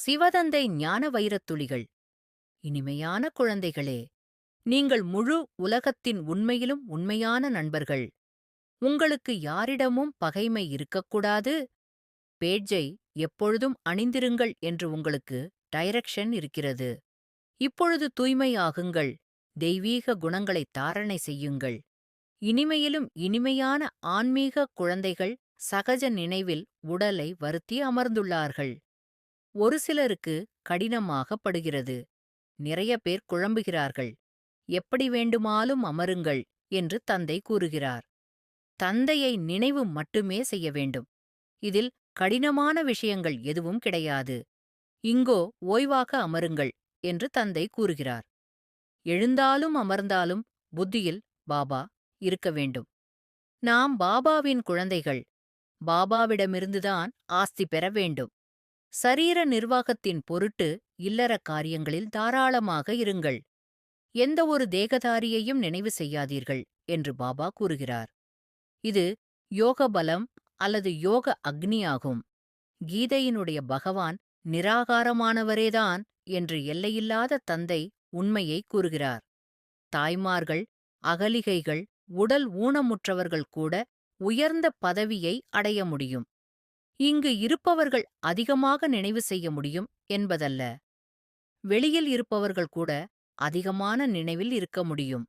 சிவதந்தை ஞான வைரத்துளிகள். இனிமையான குழந்தைகளே, நீங்கள் முழு உலகத்தின் உண்மையிலும் உண்மையான நண்பர்கள். உங்களுக்கு யாரிடமும் பகைமை இருக்கக்கூடாது. பேட்ஜை எப்பொழுதும் அணிந்திருங்கள் என்று உங்களுக்கு டைரக்ஷன் இருக்கிறது. இப்பொழுது தூய்மையாகுங்கள். தெய்வீக குணங்களை தாரணை செய்யுங்கள். இனிமையிலும் இனிமையான ஆன்மீக குழந்தைகள் சகஜ நினைவில் உடலை வருத்தி அமர்ந்துள்ளார்கள். ஒரு சிலருக்கு கடினமாகப்படுகிறது. நிறைய பேர் குழம்புகிறார்கள். எப்படி வேண்டுமாலும் அமருங்கள் என்று தந்தை கூறுகிறார். தந்தையை நினைவு மட்டுமே செய்ய வேண்டும். இதில் கடினமான விஷயங்கள் எதுவும் கிடையாது. இங்கோ ஓய்வாக அமருங்கள் என்று தந்தை கூறுகிறார். எழுந்தாலும் அமர்ந்தாலும் புத்தியில் பாபா இருக்க வேண்டும். நாம் பாபாவின் குழந்தைகள். பாபாவிடமிருந்துதான் ஆஸ்தி பெற வேண்டும். சரீர நிர்வாகத்தின் பொருட்டு இல்லற காரியங்களில் தாராளமாக இருங்கள். எந்த ஒரு தேகதாரியையும் நினைவு செய்யாதீர்கள் என்று பாபா கூறுகிறார். இது யோக பலம் அல்லது யோக அக்னியாகும். கீதையினுடைய பகவான் நிராகாரமானவரேதான் என்று எல்லையில்லாத தந்தை உண்மையை கூறுகிறார். தாய்மார்கள், அகலிகைகள், உடல் ஊனமுற்றவர்கள் கூட உயர்ந்த பதவியை அடைய முடியும். இங்கு இருப்பவர்கள் அதிகமாக நினைவு செய்ய முடியும் என்பதல்ல. வெளியில் இருப்பவர்கள் கூட அதிகமான நினைவில் இருக்க முடியும்.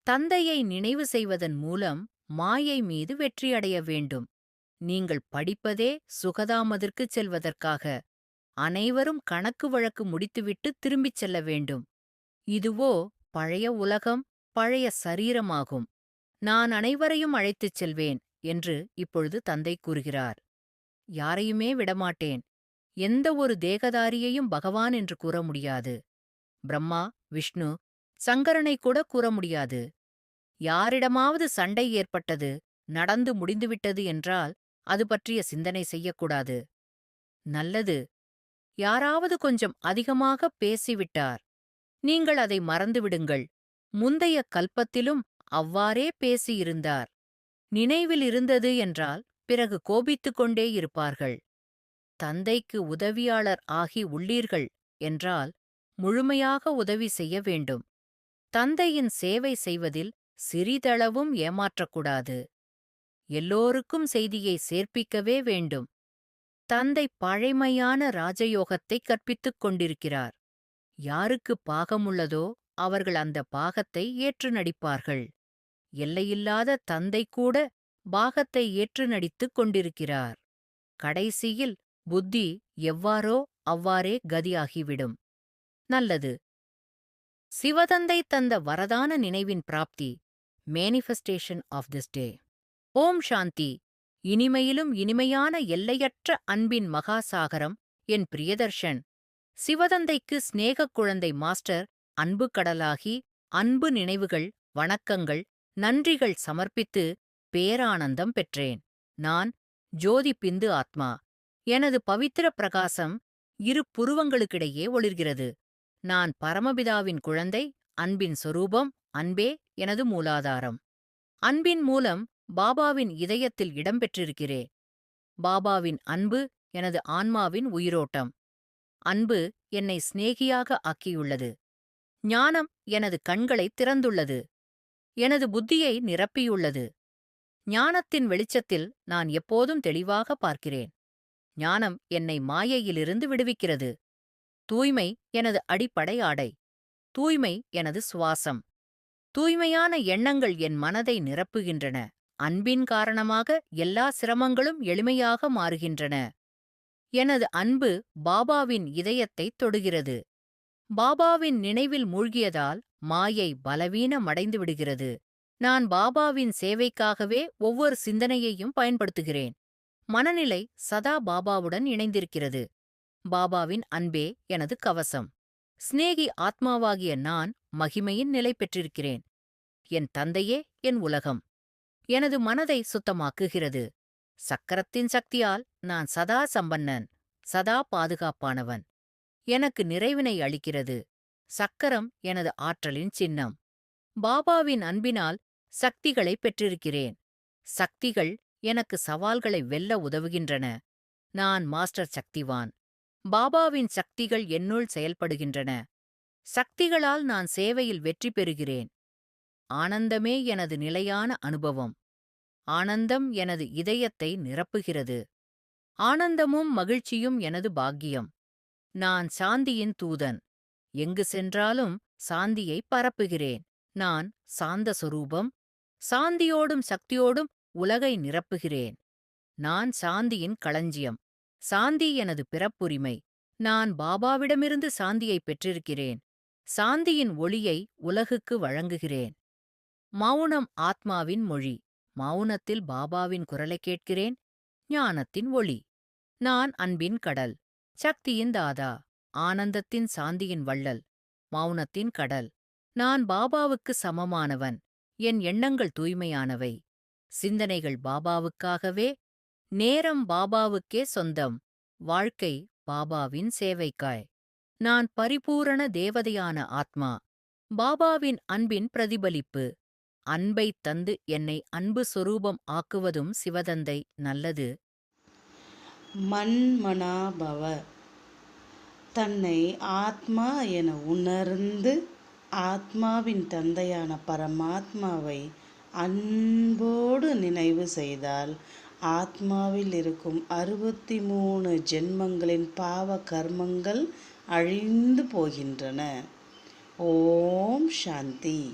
தந்தையை நினைவு செய்வதன் மூலம் மாயை மீது வெற்றியடைய வேண்டும். நீங்கள் படிப்பதே சுகதாமத்திற்குச் செல்வதற்காக. அனைவரும் கணக்கு வழக்கு முடித்துவிட்டு திரும்பிச் செல்ல வேண்டும். இதுவோ பழைய உலகம், பழைய சரீரமாகும். நான் அனைவரையும் அழைத்துச் செல்வேன் என்று இப்பொழுது தந்தை கூறுகிறார். யாரையுமே விடமாட்டேன். எந்த ஒரு தேகதாரியையும் பகவான் என்று கூற முடியாது. பிரம்மா, விஷ்ணு, சங்கரனை கூட கூற முடியாது. யாரிடமாவது சண்டை ஏற்பட்டது, நடந்து முடிந்துவிட்டது என்றால் அது பற்றிய சிந்தனை செய்யக்கூடாது. நல்லது. யாராவது கொஞ்சம் அதிகமாக பேசிவிட்டார். நீங்கள் அதை மறந்துவிடுங்கள். முந்தைய கல்பத்திலும் அவ்வாறே பேசியிருந்தார். நினைவில் இருந்தது என்றால் பிறகு கோபித்துக் கொண்டே இருப்பார்கள். தந்தைக்கு உதவியாளர் ஆகி உள்ளீர்கள் என்றால் முழுமையாக உதவி செய்ய வேண்டும். தந்தையின் சேவை செய்வதில் சிறிதளவும் ஏமாற்றக்கூடாது. எல்லோருக்கும் செய்தியை சேர்ப்பிக்கவே வேண்டும். தந்தை பழைமையான ராஜயோகத்தை கற்பித்துக் கொண்டிருக்கிறார். யாருக்கு பாகமுள்ளதோ அவர்கள் அந்த பாகத்தை ஏற்று நடிப்பார்கள். எல்லையில்லாத தந்தை கூட பாகத்தை ஏற்று நடித்துக் கொண்டிருக்கிறார். கடைசியில் புத்தி எவ்வாறோ அவ்வாறே கதியாகிவிடும். நல்லது. சிவதந்தை தந்த வரதான நினைவின் பிராப்தி. Manifestation of this day. ஓம் சாந்தி. இனிமையிலும் இனிமையான எல்லையற்ற அன்பின் மகாசாகரம் என் பிரியதர்ஷன். சிவதந்தைக்கு சிநேகக் குழந்தை மாஸ்டர் அன்பு கடலாகி அன்பு நினைவுகள், வணக்கங்கள், நன்றிகள் சமர்ப்பித்து பேரானந்தம் பெற்றேன். நான் ஜோதி பிந்து ஆத்மா. எனது பவித்திர பிரகாசம் இரு புருவங்களுக்கிடையே ஒளிர்கிறது. நான் பரமபிதாவின் குழந்தை. அன்பின் சொரூபம். அன்பே எனது மூலாதாரம். அன்பின் மூலம் பாபாவின் இதயத்தில் இடம்பெற்றிருக்கிறேன். பாபாவின் அன்பு எனது ஆன்மாவின் உயிரோட்டம். அன்பு என்னை சிநேகியாக ஆக்கியுள்ளது. ஞானம் எனது கண்களைத் திறந்துள்ளது. எனது புத்தியை நிரப்பியுள்ளது. ஞானத்தின் வெளிச்சத்தில் நான் எப்போதும் தெளிவாக பார்க்கிறேன். ஞானம் என்னை மாயையிலிருந்து விடுவிக்கிறது. தூய்மை எனது அடிப்படை ஆடை. தூய்மை எனது சுவாசம். தூய்மையான எண்ணங்கள் என் மனதை நிரப்புகின்றன. அன்பின் காரணமாக எல்லா சிரமங்களும் எளிமையாக மாறுகின்றன. எனது அன்பு பாபாவின் இதயத்தைத் தொடுகிறது. பாபாவின் நினைவில் மூழ்கியதால் மாயை பலவீனமடைந்து விடுகிறது. நான் பாபாவின் சேவைக்காகவே ஒவ்வொரு சிந்தனையையும் பயன்படுத்துகிறேன். மனநிலை சதா பாபாவுடன் இணைந்திருக்கிறது. பாபாவின் அன்பே எனது கவசம். சிநேகி ஆத்மாவாகிய நான் மகிமையின் நிலை பெற்றிருக்கிறேன். என் தந்தையே என் உலகம். எனது மனதை சுத்தமாக்குகிறது. சக்கரத்தின் சக்தியால் நான் சதா சம்பன்னன், சதா பாதுகாப்பானவன். எனக்கு நிறைவினை அளிக்கிறது. சக்கரம் எனது ஆற்றலின் சின்னம். பாபாவின் அன்பினால் சக்திகளை பெற்றிருக்கிறேன். சக்திகள் எனக்கு சவால்களை வெல்ல உதவுகின்றன. நான் மாஸ்டர் சக்திவான். பாபாவின் சக்திகள் என்னுள் செயல்படுகின்றன. சக்திகளால் நான் சேவையில் வெற்றி பெறுகிறேன். ஆனந்தமே எனது நிலையான அனுபவம். ஆனந்தம் எனது இதயத்தை நிரப்புகிறது. ஆனந்தமும் மகிழ்ச்சியும் எனது பாக்கியம். நான் சாந்தியின் தூதன். எங்கு சென்றாலும் சாந்தியை பரப்புகிறேன். நான் சாந்த சொரூபம். சாந்தியோடும் சக்தியோடும் உலகை நிரப்புகிறேன். நான் சாந்தியின் களஞ்சியம். சாந்தி எனது பிறப்புரிமை. நான் பாபாவிடமிருந்து சாந்தியை பெற்றிருக்கிறேன். சாந்தியின் ஒளியை உலகுக்கு வழங்குகிறேன். மௌனம் ஆத்மாவின் மொழி. மௌனத்தில் பாபாவின் குரலைக் கேட்கிறேன். ஞானத்தின் ஒளி. நான் அன்பின் கடல். சக்தியின் தாதா. ஆனந்தத்தின் சாந்தியின் வள்ளல். மௌனத்தின் கடல். நான் பாபாவுக்கு சமமானவன். என் எண்ணங்கள் தூய்மையானவை. சிந்தனைகள் பாபாவுக்காகவே. நேரம் பாபாவுக்கே சொந்தம். வாழ்க்கை பாபாவின் சேவைக்காய். நான் பரிபூரண தேவதையான ஆத்மா. பாபாவின் அன்பின் பிரதிபலிப்பு. அன்பைத் தந்து என்னை அன்பு சொரூபம் ஆக்குவதும் சிவதந்தை நல்லது. மன்மனாபவ. தன்னை ஆத்மா என உணர்ந்து ஆத்மாவின் தந்தையான பரமாத்மாவை அன்போடு நினைவு செய்தால் ஆத்மாவில் இருக்கும் 63 ஜென்மங்களின் பாவ கர்மங்கள் அழிந்து போகின்றன. ஓம் சாந்தி.